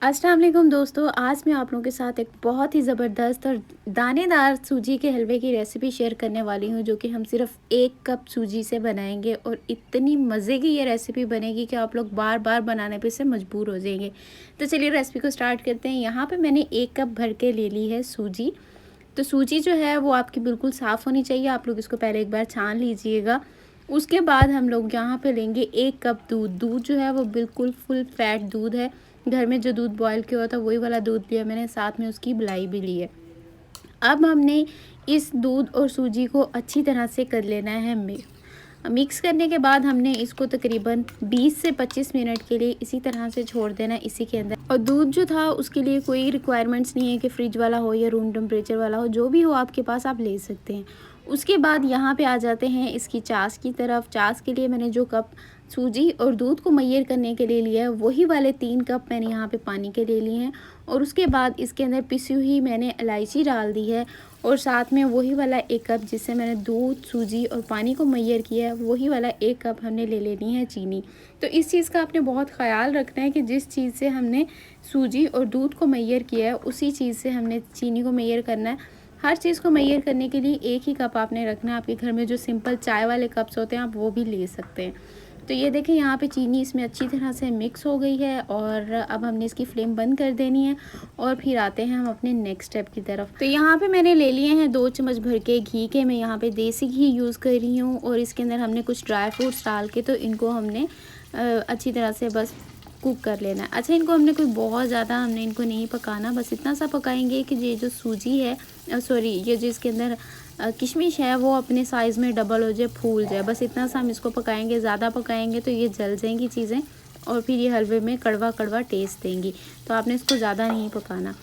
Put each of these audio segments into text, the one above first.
अस्सलाम वालेकुम दोस्तों, आज मैं आप लोगों के साथ एक बहुत ही ज़बरदस्त और दानेदार सूजी के हलवे की रेसिपी शेयर करने वाली हूँ, जो कि हम सिर्फ 1 कप सूजी से बनाएंगे और इतनी मज़े की ये रेसिपी बनेगी कि आप लोग बार बार बनाने पे से मजबूर हो जाएंगे। तो चलिए रेसिपी को स्टार्ट करते हैं। यहाँ पे मैंने 1 कप भर के ले ली है सूजी। तो सूजी जो है वो आपकी बिल्कुल साफ़ होनी चाहिए। आप लोग इसको पहले एक बार छान लीजिएगा। उसके बाद हम लोग यहाँ पे लेंगे 1 कप दूध। दूध जो है वो बिल्कुल फुल फैट दूध है। घर में जो दूध बॉयल किया हुआ था वही वाला दूध लिया मैंने, साथ में उसकी मलाई भी ली है। अब हमने इस दूध और सूजी को अच्छी तरह से कर लेना है मिक्स करने के बाद हमने इसको तकरीबन 20 से 25 मिनट के लिए इसी तरह से छोड़ देना है इसी के अंदर। और दूध जो था उसके लिए कोई रिक्वायरमेंट्स नहीं है कि फ्रिज वाला हो या रूम टेम्परेचर वाला हो, जो भी हो आपके पास आप ले सकते हैं। उसके बाद यहाँ पे आ जाते हैं इसकी चाश की तरफ। चाश के लिए मैंने जो कप सूजी और दूध को मैयर करने के लिए लिया है वही वाले 3 कप मैंने यहाँ पे पानी के लिए लिए हैं। और उसके बाद इसके अंदर पिसी हुई मैंने इलायची डाल दी है और साथ में वही वाला 1 कप जिससे मैंने दूध सूजी और पानी को मैयर किया है वही वाला 1 कप हमने ले लेनी है चीनी। तो इस चीज़ का आपने बहुत ख्याल रखना है कि जिस चीज़ से हमने सूजी और दूध को मैयर किया है उसी चीज़ से हमने चीनी को मैयर करना है। हर चीज़ को मैयर करने के लिए 1 ही कप आपने रखना है। आपके घर में जो सिंपल चाय वाले कप्स होते हैं आप वो भी ले सकते हैं। तो ये देखें यहाँ पे चीनी इसमें अच्छी तरह से मिक्स हो गई है और अब हमने इसकी फ्लेम बंद कर देनी है और फिर आते हैं हम अपने नेक्स्ट स्टेप की तरफ। तो यहाँ पे मैंने ले लिए हैं 2 चम्मच भर के घी के। मैं यहाँ पे देसी घी यूज़ कर रही हूँ और इसके अंदर हमने कुछ ड्राई फ्रूट्स डाल के तो इनको हमने अच्छी तरह से बस कुक कर लेना है। अच्छा, इनको हमने कोई बहुत ज़्यादा हमने इनको नहीं पकाना, बस इतना सा पकाएंगे कि ये जो सूजी है सॉरी ये जो इसके अंदर किशमिश है वो अपने साइज़ में डबल हो जाए, फूल जाए, बस इतना सा हम इसको पकाएंगे। ज़्यादा पकाएंगे तो ये जल जाएंगी चीज़ें और फिर ये हलवे में कड़वा कड़वा टेस्ट देंगी। तो आपने इसको ज़्यादा नहीं पकाना।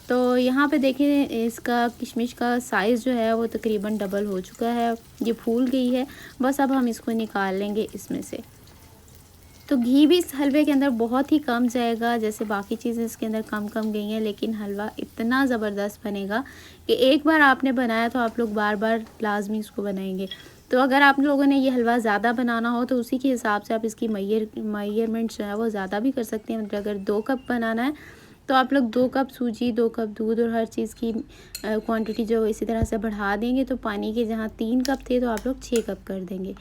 तो यहाँ पे देखें इसका किशमिश का साइज़ जो है वो तकरीबन डबल हो चुका है, ये फूल गई है। बस अब हम इसको निकाल लेंगे इसमें से। तो घी भी इस हलवे के अंदर बहुत ही कम जाएगा, जैसे बाकी चीज़ें इसके अंदर कम कम गई हैं, लेकिन हलवा इतना ज़बरदस्त बनेगा कि एक बार आपने बनाया तो आप लोग बार बार लाजमी इसको बनाएंगे। तो अगर आप लोगों ने ये हलवा ज़्यादा बनाना हो तो उसी के हिसाब से आप इसकी मैयरमेंट जो है वो ज़्यादा भी कर सकते हैं। मतलब अगर 2 कप बनाना है तो आप लोग 2 कप सूजी, 2 कप दूध और हर चीज़ की क्वांटिटी जो इसी तरह से बढ़ा देंगे। तो पानी के जहाँ 3 कप थे तो आप लोग 6 कप कर देंगे।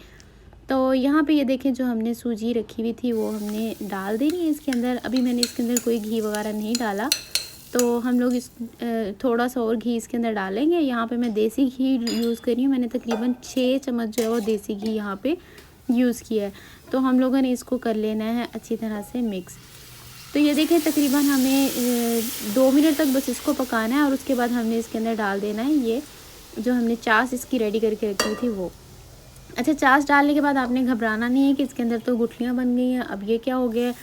तो यहाँ पे ये देखें जो हमने सूजी रखी हुई थी वो हमने डाल देनी है इसके अंदर। अभी मैंने इसके अंदर कोई घी वगैरह नहीं डाला, तो हम लोग इस थोड़ा सा और घी इसके अंदर डालेंगे। यहाँ पे मैं देसी घी यूज़ कर रही हूँ। मैंने तकरीबन 6 चम्मच जो है वो देसी घी यहाँ पे यूज़ किया है। तो हम लोगों ने इसको कर लेना है अच्छी तरह से मिक्स। तो ये देखें तकरीबन हमें 2 मिनट तक बस इसको पकाना है और उसके बाद हमने इसके अंदर डाल देना है ये जो हमने चाश इसकी रेडी करके रखी थी वो। अच्छा, चाश डालने के बाद आपने घबराना नहीं है कि इसके अंदर तो गुठलियाँ बन गई हैं, अब ये क्या हो गया है।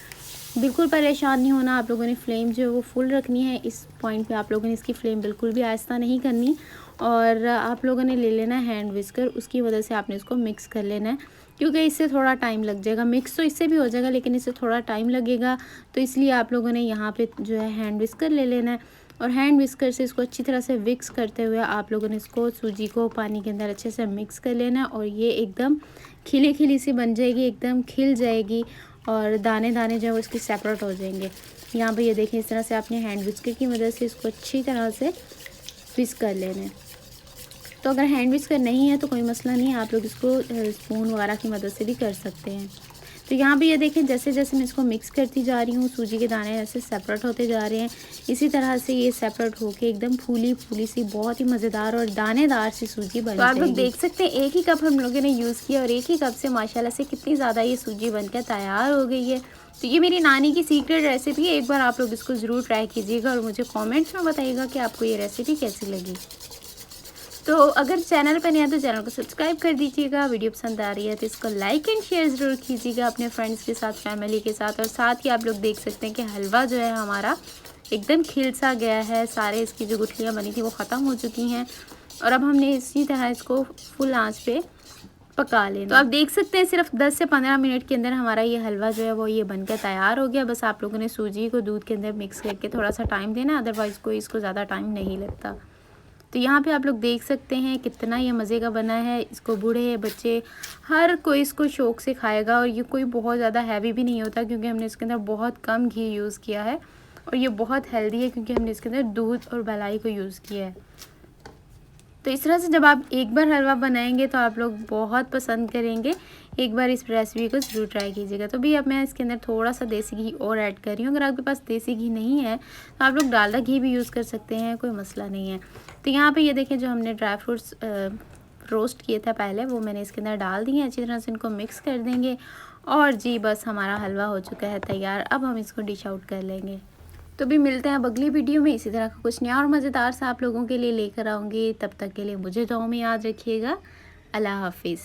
बिल्कुल परेशान नहीं होना। आप लोगों ने फ्लेम जो है वो फुल रखनी है। इस पॉइंट पे आप लोगों ने इसकी फ्लेम बिल्कुल भी आहिस्ता नहीं करनी और आप लोगों ने ले लेना है हैंड विस्कर। उसकी वजह से आपने इसको मिक्स कर लेना है, क्योंकि इससे थोड़ा टाइम लग जाएगा। मिक्स तो इससे भी हो जाएगा लेकिन इससे थोड़ा टाइम लगेगा, तो इसलिए आप लोगों ने यहाँ पे जो है हैंड विस्कर ले लेना है। और हैंड विस्कर से इसको अच्छी तरह से मिक्स करते हुए आप लोगों ने इसको सूजी को पानी के अंदर अच्छे से मिक्स कर लेना है और ये एकदम खिली खिली सी बन जाएगी, एकदम खिल जाएगी और दाने दाने जो है वो इसकी सेपरेट हो जाएंगे। यहाँ पे ये देखें इस तरह से आपने हैंड विस्कर की मदद से इसको अच्छी तरह से विस्क कर लेना है। तो अगर हैंड विस्कर नहीं है तो कोई मसला नहीं है, आप लोग इसको स्पून वगैरह की मदद से भी कर सकते हैं। तो यहाँ पे ये देखें जैसे जैसे मैं इसको मिक्स करती जा रही हूँ सूजी के दाने ऐसे सेपरेट होते जा रहे हैं। इसी तरह से ये सेपरेट होके एकदम फूली फूली सी बहुत ही मज़ेदार और दानेदार सी सूजी बन जाएगी। तो आप लोग देख सकते हैं 1 ही कप हम लोगों ने यूज़ किया और 1 ही कप से माशाल्लाह से कितनी ज़्यादा ये सूजी बनकर तैयार हो गई है। तो ये मेरी नानी की सीक्रेट रेसिपी है। एक बार आप लोग इसको ज़रूर ट्राई कीजिएगा और मुझे कॉमेंट्स में बताइएगा कि आपको ये रेसिपी कैसी लगी। तो अगर चैनल पर नहीं है तो चैनल को सब्सक्राइब कर दीजिएगा। वीडियो पसंद आ रही है तो इसको लाइक एंड शेयर ज़रूर कीजिएगा अपने फ्रेंड्स के साथ, फैमिली के साथ। और साथ ही आप लोग देख सकते हैं कि हलवा जो है हमारा एकदम खिल सा गया है। सारे इसकी जो गुठलियाँ बनी थी वो ख़त्म हो चुकी हैं और अब हमने इसी तरह इसको फुल आंच पे पका लेना। तो आप देख सकते हैं सिर्फ 10 से 15 मिनट के अंदर हमारा ये हलवा जो है वो ये बनकर तैयार हो गया। बस आप लोगों ने सूजी को दूध के अंदर मिक्स करके थोड़ा सा टाइम देना, अदरवाइज़ कोई इसको ज़्यादा टाइम नहीं लगता। तो यहाँ पे आप लोग देख सकते हैं कितना ये मज़े का बना है। इसको बूढ़े बच्चे हर कोई इसको शौक़ से खाएगा और ये कोई बहुत ज़्यादा हैवी भी नहीं होता क्योंकि हमने इसके अंदर बहुत कम घी यूज़ किया है और ये बहुत हेल्दी है क्योंकि हमने इसके अंदर दूध और मलाई को यूज़ किया है। तो इस तरह से जब आप एक बार हलवा बनाएंगे तो आप लोग बहुत पसंद करेंगे। एक बार इस रेसिपी को ज़रूर ट्राई कीजिएगा। तो भी अब मैं इसके अंदर थोड़ा सा देसी घी और ऐड कर रही हूँ। अगर आपके पास देसी घी नहीं है तो आप लोग डालडा घी भी यूज़ कर सकते हैं, कोई मसला नहीं है। तो यहाँ पे ये देखें, जो हमने ड्राई फ्रूट्स रोस्ट किए था पहले, वो मैंने इसके अंदर डाल दिए। अच्छी तरह से इनको मिक्स कर देंगे और जी बस हमारा हलवा हो चुका है तैयार। अब हम इसको डिश आउट कर लेंगे। तो भी मिलते हैं अब अगली वीडियो में, इसी तरह का कुछ नया और मज़ेदार सा आप लोगों के लिए लेकर आऊँगी। तब तक के लिए मुझे दुआओं में याद रखिएगा। अल्लाह हाफिज़।